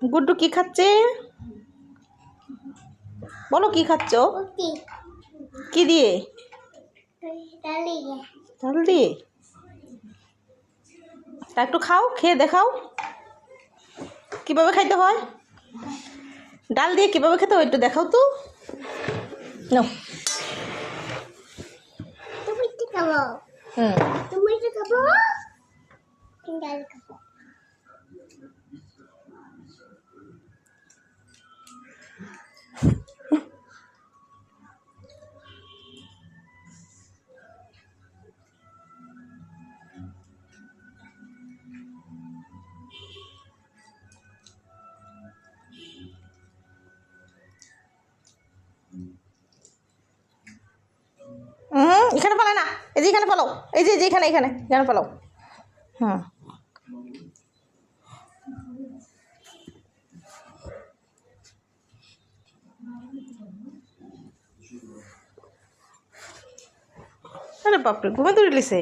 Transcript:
গুড্ডু কি খাচ্ছে? বলো কি খাচ্ছ? কি দিয়ে? ডাল দিয়ে? তা একটু খাও, খেয়ে দেখাও কিভাবে খাইতে হয়। ডাল দিয়ে কিভাবে খেতে হয় একটু দেখাও তো। নাও। এখানে পালায় না, এই যে এখানে পালাও, এই যে এখানে এখানে এখানে পালাও। আরে বাপরে, ঘুমে ধরে লিছে।